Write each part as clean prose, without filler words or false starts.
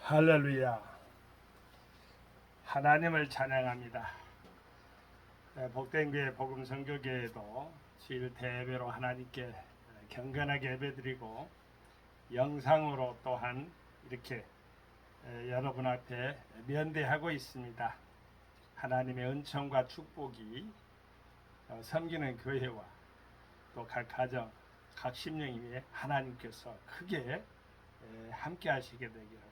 할렐루야. 하나님을 찬양합니다. 복된 교회 복음 선교교회도 주일 대회로 하나님께 경건하게 예배드리고 영상으로 또한 이렇게 여러분 앞에 면대하고 있습니다. 하나님의 은총과 축복이 섬기는 교회와 또 각 가정, 각 심령 위에 하나님께서 크게 함께 하시게 되기를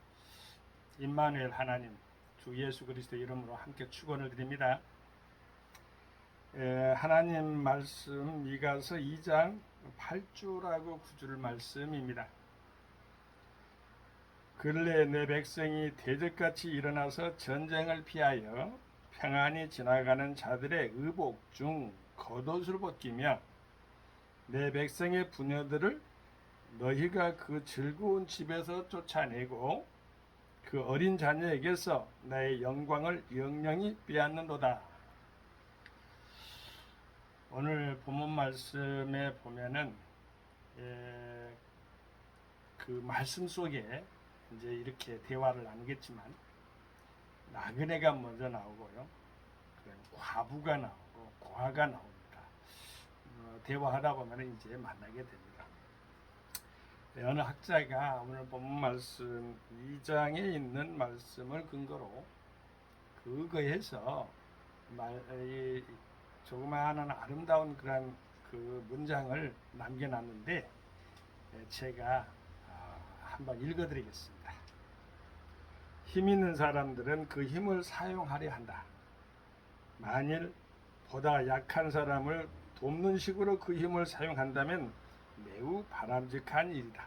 임마누엘 하나님 주 예수 그리스도 이름으로 함께 축원을 드립니다. 하나님 말씀 미가서 2장 8주라고 9줄 말씀입니다. 근래 내 백성이 대적같이 일어나서 전쟁을 피하여 평안히 지나가는 자들의 의복 중 겉옷을 벗기며 내 백성의 부녀들을 너희가 그 즐거운 집에서 쫓아내고 그 어린 자녀에게서 나의 영광을 영영히 빼앗는도다. 오늘 본문 말씀에 보면은 그 말씀 속에 이제 이렇게 대화를 나누겠지만 나그네가 먼저 나오고요, 과부가 나오고 고아가 나옵니다. 대화하다 보면 이제 만나게 됩니다. 어느 학자가 오늘 본문 말씀 2장에 있는 말씀을 근거로 그거에서 조그마한 아름다운 그런 그 문장을 남겨놨는데 제가 한번 읽어드리겠습니다. 힘 있는 사람들은 그 힘을 사용하려 한다. 만일 보다 약한 사람을 돕는 식으로 그 힘을 사용한다면 매우 바람직한 일이다.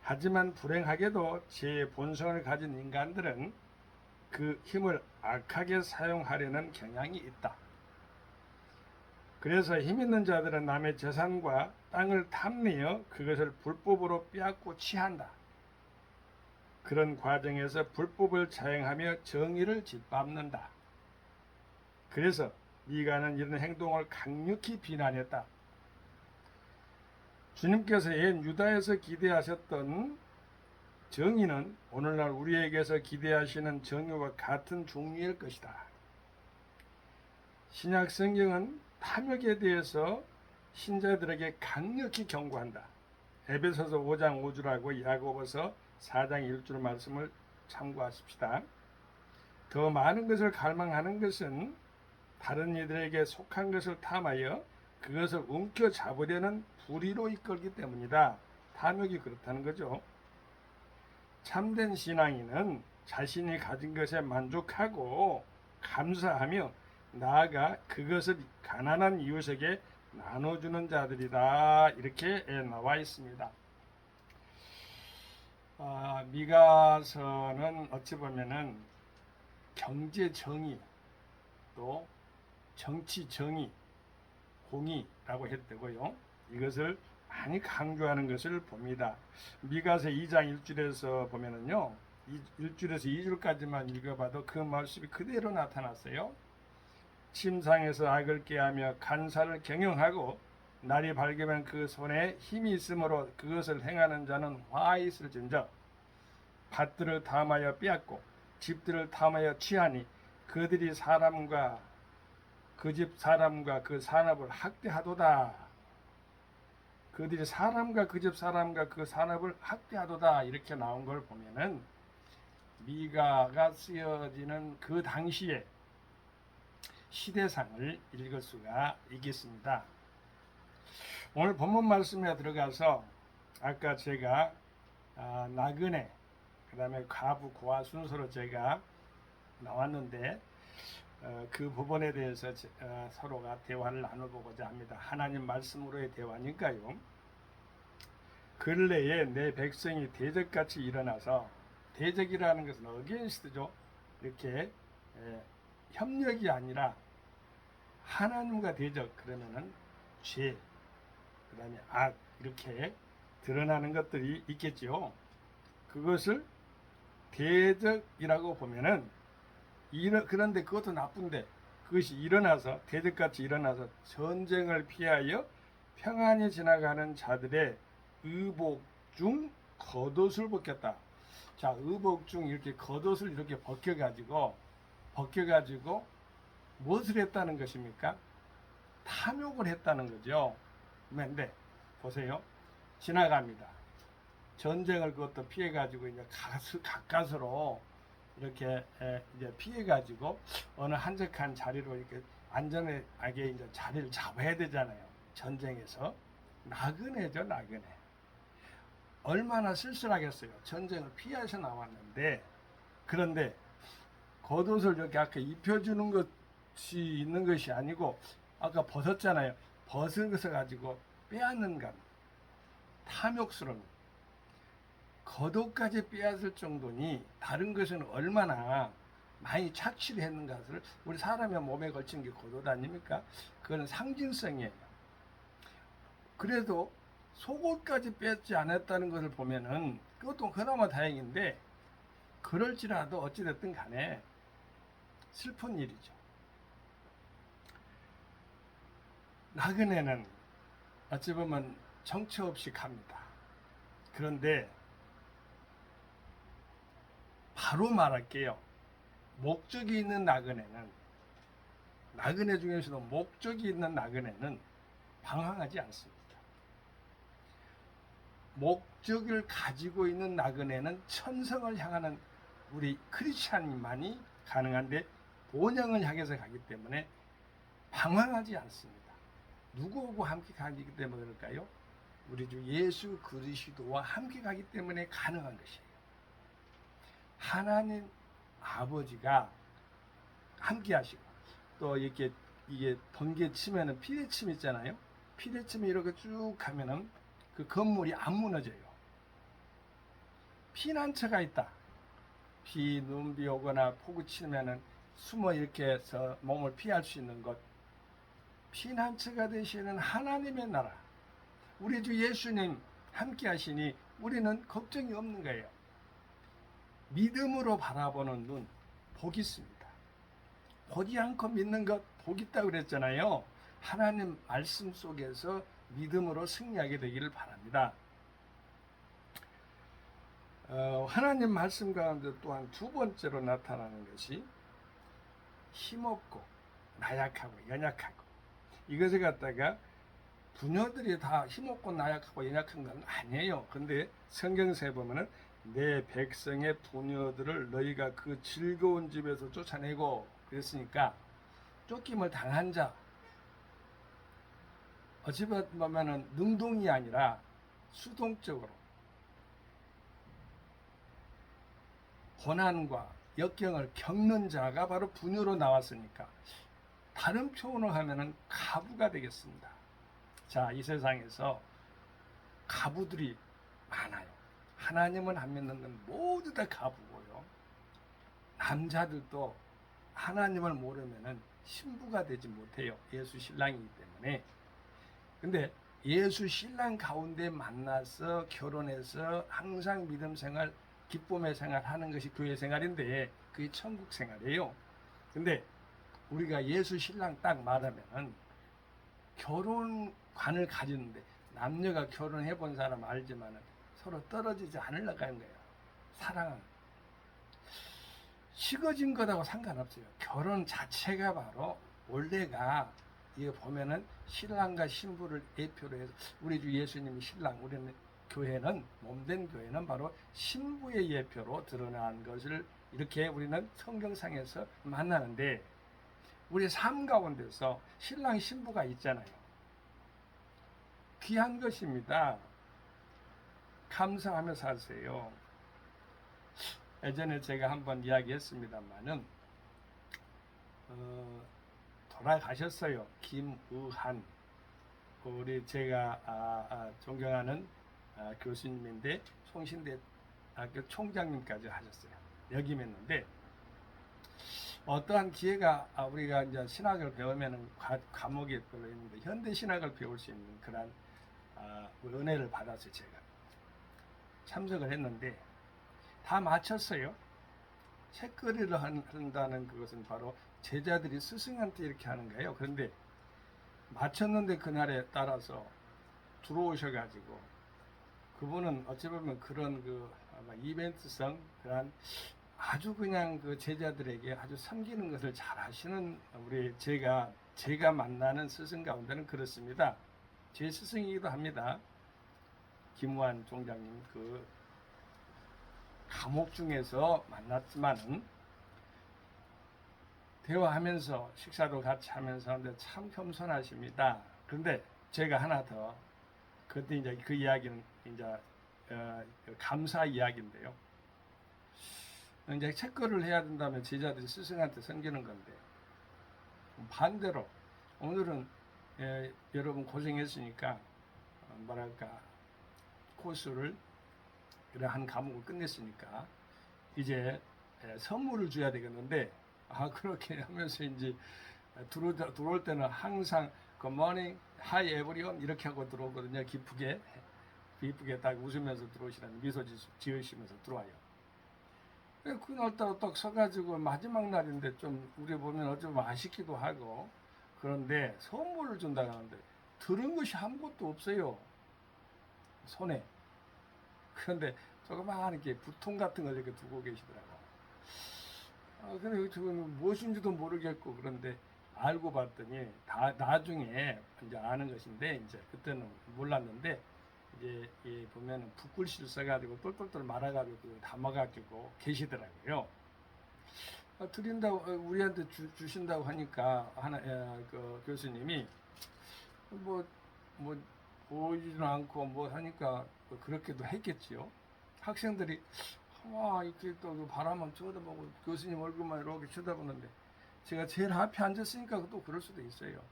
하지만 불행하게도 제 본성을 가진 인간들은 그 힘을 악하게 사용하려는 경향이 있다. 그래서 힘 있는 자들은 남의 재산과 땅을 탐내어 그것을 불법으로 빼앗고 취한다. 그런 과정에서 불법을 자행하며 정의를 짓밟는다. 그래서 미가는 이런 행동을 강력히 비난했다. 주님께서 옛 유다에서 기대하셨던 정의는 오늘날 우리에게서 기대하시는 정의와 같은 종류일 것이다. 신약 성경은 탐욕에 대해서 신자들에게 강력히 경고한다. 에베소서 5장 5절하고 야고보서 4장 1절 말씀을 참고하십시다. 더 많은 것을 갈망하는 것은 다른 이들에게 속한 것을 탐하여 그것을 움켜잡으려는 불의로 이끌기 때문이다. 탐욕이 그렇다는 거죠. 참된 신앙인은 자신이 가진 것에 만족하고 감사하며 나아가 그것을 가난한 이웃에게 나눠주는 자들이다. 이렇게 나와 있습니다. 미가서는 어찌 보면은 경제 정의 또 정치 정의 공의라고 했다고요. 이것을 많이 강조하는 것을 봅니다. 미가서 2장 1절에서 보면은요, 1절에서 2절까지만 읽어봐도 그 말씀이 그대로 나타났어요. 침상에서 악을 꾀하며 간사를 경영하고 날이 밝으면 그 손에 힘이 있으므로 그것을 행하는 자는 화 있을진저 밭들을 탐하여 빼앗고 집들을 탐하여 취하니 그들이 사람과 그 집 사람과 그 산업을 학대하도다. 그들이 사람과 그 집 사람과 그 산업을 학대하도다. 이렇게 나온 걸 보면은 미가가 쓰여지는 그 당시에 시대상을 읽을 수가 있겠습니다. 오늘 본문 말씀에 들어가서 아까 제가 나그네, 그 다음에 과부, 고아 순서로 제가 나왔는데 그 부분에 대해서 서로가 대화를 나눠보고자 합니다. 하나님 말씀으로의 대화니까요. 근래에 내 백성이 대적같이 일어나서, 대적이라는 것은 어게인스트죠. 이렇게 협력이 아니라 하나님과 대적, 그러면은 죄, 그 다음에 악, 이렇게 드러나는 것들이 있겠죠. 그것을 대적이라고 보면은 그런데 그것도 나쁜데 그것이 일어나서 대적같이 일어나서 전쟁을 피하여 평안히 지나가는 자들의 의복 중 겉옷을 벗겼다. 자, 의복중 이렇게 겉옷을 이렇게 벗겨가지고 무엇을 했다는 것입니까? 탐욕을 했다는 거죠. 근데 보세요. 지나갑니다. 전쟁을 그것도 피해가지고 이제 가까스로 이렇게 이제 피해가지고 어느 한적한 자리로 이렇게 안전하게 이제 자리를 잡아야 되잖아요. 전쟁에서 나그네죠, 나그네. 얼마나 쓸쓸하겠어요. 전쟁을 피해서 나왔는데 그런데 겉옷을 이렇게 아까 입혀주는 것이 있는 것이 아니고 아까 벗었잖아요. 벗은 것을 가지고 빼앗는 것, 탐욕스러운 겉옷까지 빼앗을 정도니 다른 것은 얼마나 많이 착취를 했는가 것을 우리 사람의 몸에 걸친 게 겉옷 아닙니까? 그건 상징성이에요. 그래도 속옷까지 뺏지 않았다는 것을 보면은 그것도 그나마 다행인데 그럴지라도 어찌됐든 간에 슬픈 일이죠. 나그네는 어찌 보면 정처 없이 갑니다. 그런데 바로 말할게요. 목적이 있는 나그네 중에서도 목적이 있는 나그네는 방황하지 않습니다. 목적을 가지고 있는 나그네는 천성을 향하는 우리 크리스찬만이 가능한데 본향을 향해서 가기 때문에 방황하지 않습니다. 누구하고 함께 가기 때문에 그럴까요? 우리 주 예수 그리스도와 함께 가기 때문에 가능한 것이에요. 하나님 아버지가 함께 하시고 또 이렇게 이게 번개 치면은 피대침 있잖아요. 피대침이 이렇게 쭉 가면은 그 건물이 안 무너져요. 피난처가 있다. 비, 눈비 오거나 폭우 치면은 숨어 이렇게 해서 몸을 피할 수 있는 것. 피난처가 되시는 하나님의 나라. 우리 주 예수님 함께 하시니 우리는 걱정이 없는 거예요. 믿음으로 바라보는 눈, 복 있습니다. 보지 않고 믿는 것, 복 있다고 그랬잖아요. 하나님 말씀 속에서 믿음으로 승리하게 되기를 바랍니다. 하나님 말씀 가운데 또한 두 번째로 나타나는 것이 힘없고 나약하고 연약하고 이것을 갖다가 부녀들이 다 힘없고 나약하고 연약한 건 아니에요. 근데 성경서에 보면은 내 백성의 부녀들을 너희가 그 즐거운 집에서 쫓아내고 그랬으니까 쫓김을 당한 자 어찌 보면은 능동이 아니라 수동적으로 고난과 역경을 겪는 자가 바로 부녀로 나왔으니까 다른 표현을 하면은 가부가 되겠습니다. 자, 이 세상에서 가부들이 많아요. 하나님은 안 믿는 건 모두 다 가부고요. 남자들도 하나님을 모르면은 신부가 되지 못해요. 예수 신랑이기 때문에. 근데 예수 신랑 가운데 만나서 결혼해서 항상 믿음 생활, 기쁨의 생활 하는 것이 교회 생활인데 그게 천국 생활이에요. 근데 우리가 예수 신랑 딱 말하면은 결혼관을 가지는데 남녀가 결혼해 본 사람 알지만은 서로 떨어지지 않으려고 하는 거예요. 사랑은 식어진 것하고 상관없어요. 결혼 자체가 바로 원래가 이거 보면은 신랑과 신부를 대표로 해서 우리 주 예수님이 신랑, 우리는 교회는 몸된 교회는 바로 신부의 예표로 드러난 것을 이렇게 우리는 성경상에서 만나는데 우리 삶 가운데서 신랑 신부가 있잖아요. 귀한 것입니다. 감사하며 사세요. 예전에 제가 한번 이야기했습니다만은 돌아가셨어요. 김의한 우리 제가 존경하는 교수님인데 송신대학교 총장님까지 하셨어요. 역임했는데 어떠한 기회가 우리가 이제 신학을 배우면은 과목이 별로 있는데 현대 신학을 배울 수 있는 그런 은혜를 받아서 제가 참석을 했는데 다 마쳤어요. 책거리를 한다는 그것은 바로 제자들이 스승한테 이렇게 하는 거예요. 그런데 마쳤는데 그날에 따라서 들어오셔가지고 그분은 어찌 보면 그런 아마 이벤트성 그런 아주 그냥 그 제자들에게 아주 섬기는 것을 잘 하시는 우리 제가 만나는 스승 가운데는 그렇습니다. 제 스승이기도 합니다. 김우한 총장님 그 감옥 중에서 만났지만은 대화하면서 식사도 같이 하면서 하는데 참 겸손하십니다. 그런데 제가 하나 더 그때 이제 그 이야기는 이제 감사 이야기인데요. 이제 체크를 해야 된다면 제자들이 스승한테 섬기는 건데 반대로 오늘은 여러분 고생했으니까 뭐랄까 코스를 그래 한 과목을 끝냈으니까 이제 선물을 줘야 되겠는데 그렇게 하면서 이제 들어올 때는 항상 Good morning, hi everyone 이렇게 하고 들어오거든요. 기쁘게 딱 웃으면서 들어오시라는 미소 지으시면서 들어와요. 그날따라 딱 서가지고 마지막 날인데 좀 우리 보면 좀 아쉽기도 하고 그런데 선물을 준다고 하는데 들은 것이 아무것도 없어요. 손에. 그런데 조그마한 이렇게 부통 같은 걸 이렇게 두고 계시더라고요. 근데 그건 무엇인지도 모르겠고 그런데 알고 봤더니 다 나중에 이제 아는 것인데 이제 그때는 몰랐는데 이제 보면은 붓글씨를 써가지고 똘똘똘 말아가지고 담아가지고 계시더라고요. 드린다고 우리한테 주신다고 하니까 그 교수님이 뭐 보이지는 않고 뭐 하니까 그렇게도 했겠지요. 학생들이 이렇게 또 바라만 쳐다보고 교수님 얼굴만 이렇게 쳐다보는데 제가 제일 앞에 앉았으니까 또 그럴 수도 있어요.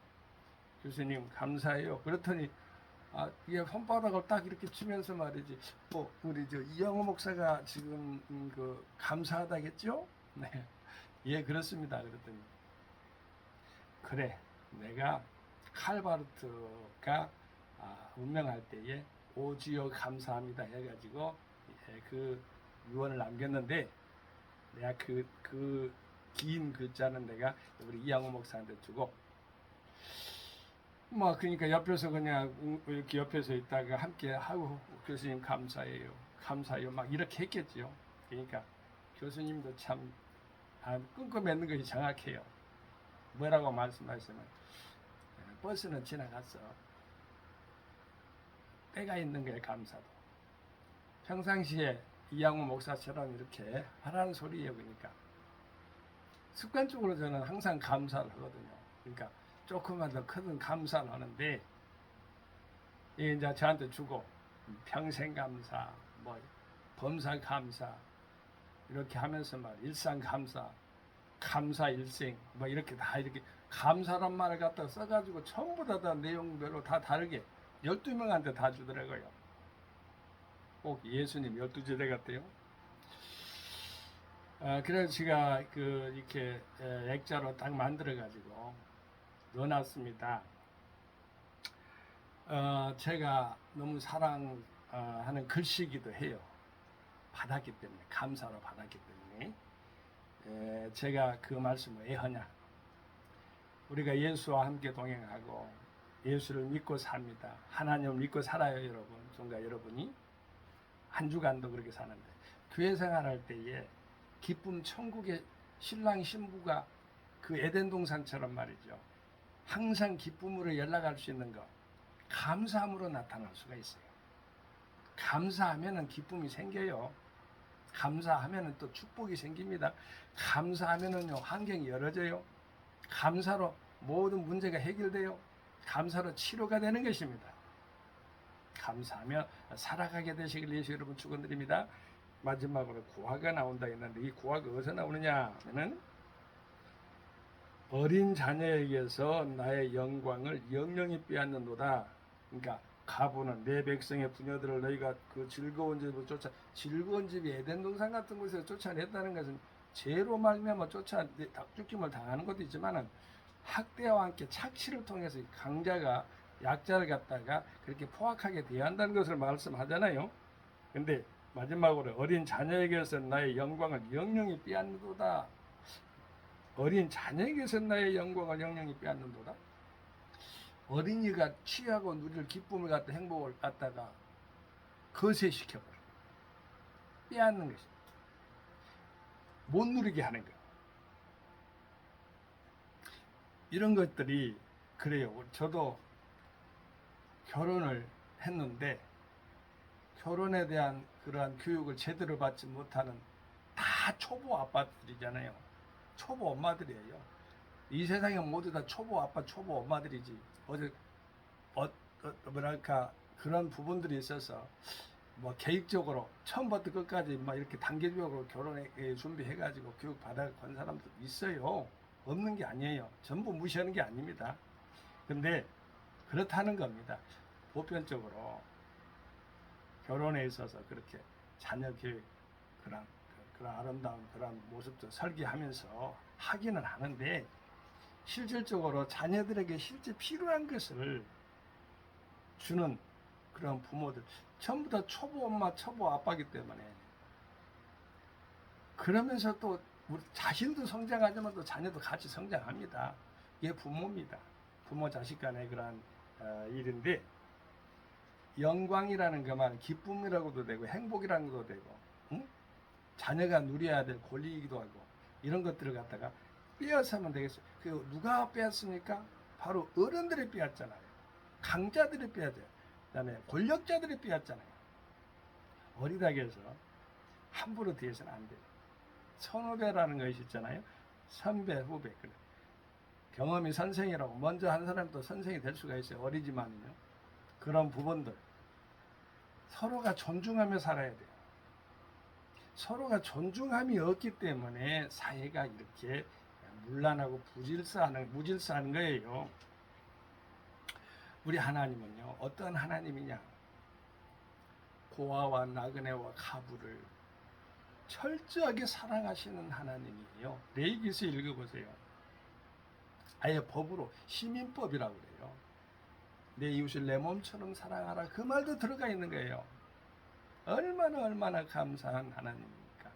교수님 감사해요. 그렇더니 이게 손바닥을 딱 이렇게 치면서 말이지. 우리 이영호 목사가 지금 그 감사하다겠죠? 네, 예 그렇습니다. 그랬더니 그래 내가 칼바르트가 운명할 때에 오지요 감사합니다 해가지고 그 유언을 남겼는데 내가 그 긴 글자는 내가 우리 이양호 목사한테 주고 그러니까 옆에서 그냥 이렇게 옆에서 있다가 함께 하고 교수님 감사해요 막 이렇게 했겠지요. 그러니까 교수님도 참 끈끈 맺는 것이 정확해요. 뭐라고 말씀하시면 버스는 지나갔어. 때가 있는 거에 감사도. 평상시에 이양호 목사처럼 이렇게 하라는 소리예요. 그러니까 습관적으로 저는 항상 감사를 하거든요. 그러니까 조금만 더 큰 감사를 하는데 이제 저한테 주고 평생 감사, 범사 감사 이렇게 하면서 일상 감사, 감사 일생 이렇게 다 이렇게 감사란 말을 갖다 써가지고 전부 다 내용별로 다 다르게 12명한테 다 주더라고요. 꼭 예수님 12제자 같아요. 그래서 제가 이렇게 액자로 딱 만들어가지고 넣어놨습니다. 제가 너무 사랑하는 글씨이기도 해요. 받았기 때문에, 감사로 받았기 때문에. 제가 그 말씀을 왜 하냐. 우리가 예수와 함께 동행하고 예수를 믿고 삽니다. 하나님을 믿고 살아요, 여러분. 종가 여러분이. 한 주간도 그렇게 사는데. 교회 생활할 때에 기쁨 천국의 신랑 신부가 그 에덴 동산처럼 말이죠. 항상 기쁨으로 연락할 수 있는 것. 감사함으로 나타날 수가 있어요. 감사하면은 기쁨이 생겨요. 감사하면은 또 축복이 생깁니다. 감사하면은요, 환경이 열어져요. 감사로 모든 문제가 해결돼요. 감사로 치료가 되는 것입니다. 감사하며 살아가게 되시길 예수 여러분 축원드립니다. 마지막으로 구화가 나온다 했는데 이 구화가 어디서 나오느냐 하면은 어린 자녀에게서 나의 영광을 영영히 빼앗는도다. 그러니까 가부는 내 백성의 부녀들을 너희가 그 즐거운 집으로 즐거운 집이 에덴 동산 같은 곳에서 쫓아냈다는 것은 죄로 말미암아 쫓김을 당하는 것도 있지만은 학대와 함께 착취를 통해서 강자가 약자를 갖다가 그렇게 포악하게 대한다는 것을 말씀하잖아요. 근데 마지막으로 어린 자녀에게서 나의 영광을 영영히 빼앗는도다. 어린 자녀에게서 나의 영광을 영영히 빼앗는도다. 어린이가 취하고 누릴 기쁨을 갖다 행복을 갖다가 거세시켜버려. 빼앗는 것이 못 누리게 하는 거. 이런 것들이 그래요. 저도 결혼을 했는데 결혼에 대한 그러한 교육을 제대로 받지 못하는 다 초보 아빠들이잖아요. 초보 엄마들이에요. 이 세상에 모두 다 초보 아빠, 초보 엄마들이지. 뭐랄까 그런 부분들이 있어서 뭐 계획적으로 처음부터 끝까지 막 이렇게 단계적으로 결혼에 준비해가지고 교육 받아간 사람도 있어요. 없는 게 아니에요. 전부 무시하는 게 아닙니다. 근데 그렇다는 겁니다. 보편적으로 결혼에 있어서 그렇게 자녀 계획 그런 아름다운 그런 모습도 설계하면서 하기는 하는데 실질적으로 자녀들에게 실제 필요한 것을 주는 그런 부모들 전부 다 초보 엄마, 초보 아빠기 때문에 그러면서 또 우리 자신도 성장하지만 또 자녀도 같이 성장합니다. 이게 부모입니다. 부모 자식 간의 그런 일인데 영광이라는 그 말은 기쁨이라고도 되고 행복이라는 것도 되고 응? 자녀가 누려야 될 권리이기도 하고 이런 것들을 갖다가 빼앗으면 되겠어요. 그 누가 빼앗습니까? 바로 어른들이 빼앗잖아요. 강자들이 빼앗아요. 그다음에 권력자들이 빼앗잖아요. 어리다게 해서 함부로 뒤에서는 안 돼요. 선후배라는 것이 있잖아요. 선배, 후배. 그래. 경험이 선생이라고 먼저 한 사람도 선생이 될 수가 있어요. 어리지만요. 그런 부분들 서로가 존중하며 살아야 돼요. 서로가 존중함이 없기 때문에 사회가 이렇게 문란하고 무질서하는 거예요. 우리 하나님은요, 어떤 하나님이냐? 고아와 나그네와 가부를 철저하게 사랑하시는 하나님이에요. 레위기서 읽어보세요. 아예 법으로 시민법이라고 그래요. 내 이웃을 내 몸처럼 사랑하라. 그 말도 들어가 있는 거예요. 얼마나 감사한 하나님입니까?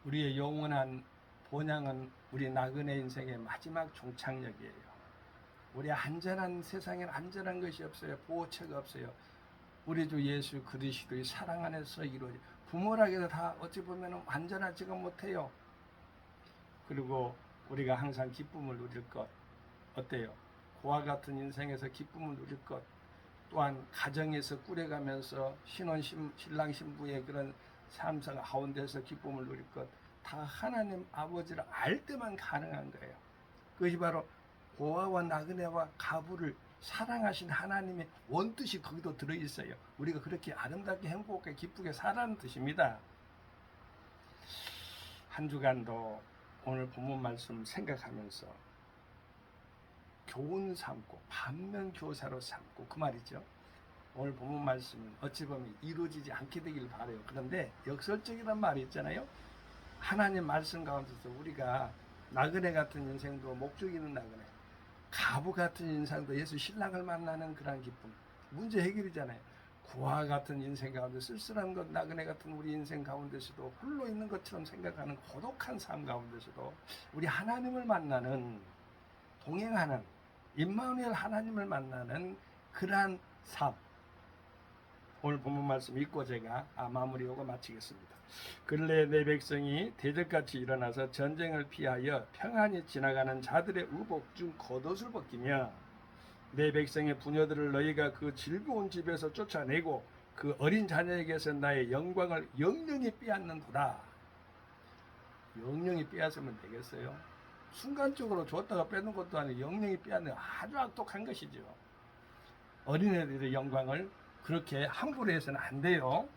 우리의 영원한 본향은 우리 나그네 인생의 마지막 종착역이에요. 우리 안전한 세상엔 안전한 것이 없어요. 보호처가 없어요. 우리 주 예수 그리스도의 사랑 안에서 이루어져. 부모라 해서 다 어찌 보면 안전하지가 못해요. 그리고 우리가 항상 기쁨을 누릴 것 어때요? 고와 같은 인생에서 기쁨을 누릴 것 또한 가정에서 꾸려가면서 신랑 신부의 그런 삶 가운데서 기쁨을 누릴 것 다 하나님 아버지를 알 때만 가능한 거예요. 그것이 바로 고아와 나그네와 가부를 사랑하신 하나님의 원뜻이 거기도 들어있어요. 우리가 그렇게 아름답게 행복하게 기쁘게 살라는 뜻입니다. 한 주간도 오늘 본문 말씀 생각하면서 교훈 삼고 반면 교사로 삼고 그 말이죠. 오늘 본문 말씀은 어찌 보면 이루어지지 않게 되길 바라요. 그런데 역설적이란 말이 있잖아요. 하나님 말씀 가운데서 우리가 나그네 같은 인생도 목적 있는 나그네, 가부 같은 인생도 예수 신랑을 만나는 그런 기쁨, 문제 해결이잖아요. 고아 같은 인생 가운데 쓸쓸한 것, 나그네 같은 우리 인생 가운데서도 홀로 있는 것처럼 생각하는 고독한 삶 가운데서도 우리 하나님을 만나는, 동행하는 임마누엘 하나님을 만나는 그러한 삶. 오늘 본문 말씀 읽고 제가 마무리하고 마치겠습니다. 근래 내 백성이 대적같이 일어나서 전쟁을 피하여 평안히 지나가는 자들의 의복 중 겉옷을 벗기며 내 백성의 부녀들을 너희가 그 즐거운 집에서 쫓아내고 그 어린 자녀에게서 나의 영광을 영영히 빼앗는도다. 영영히 빼앗으면 되겠어요? 순간적으로 줬다가 뺏는 것도 아니고 영영히 빼앗는 아주 악독한 것이죠. 어린애들의 영광을 그렇게 함부로 해서는 안 돼요.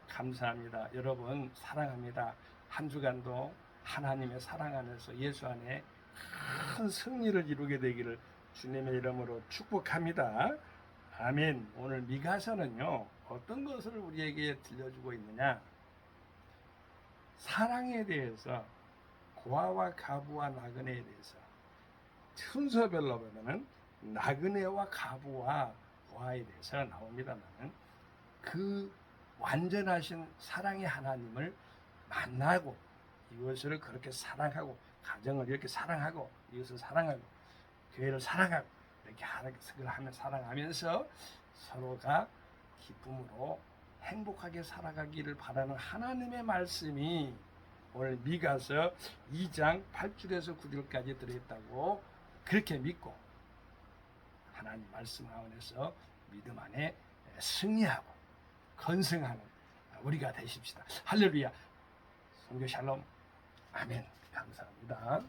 감사합니다. 여러분 사랑합니다. 한 주간도 하나님의 사랑 안에서 예수 안에 큰 승리를 이루게 되기를 주님의 이름으로 축복합니다. 아멘. 오늘 미가서는요 어떤 것을 우리에게 들려주고 있느냐? 사랑에 대해서 고아와 가부와 나그네에 대해서 순서별로 보면은 나그네와 가부와 고아에 대해서 나옵니다만 그 완전하신 사랑의 하나님을 만나고 이것을 그렇게 사랑하고 가정을 이렇게 사랑하고 이것을 사랑하고 교회를 사랑하고 이렇게 하면서 사랑하면서 서로가 기쁨으로 행복하게 살아가기를 바라는 하나님의 말씀이 오늘 미가서 2장 8절에서 9절까지 들어있다고 그렇게 믿고 하나님 말씀 가운데서 믿음 안에 승리하고 건승하는 우리가 되십시다. 할렐루야. 선교 샬롬. 아멘. 감사합니다.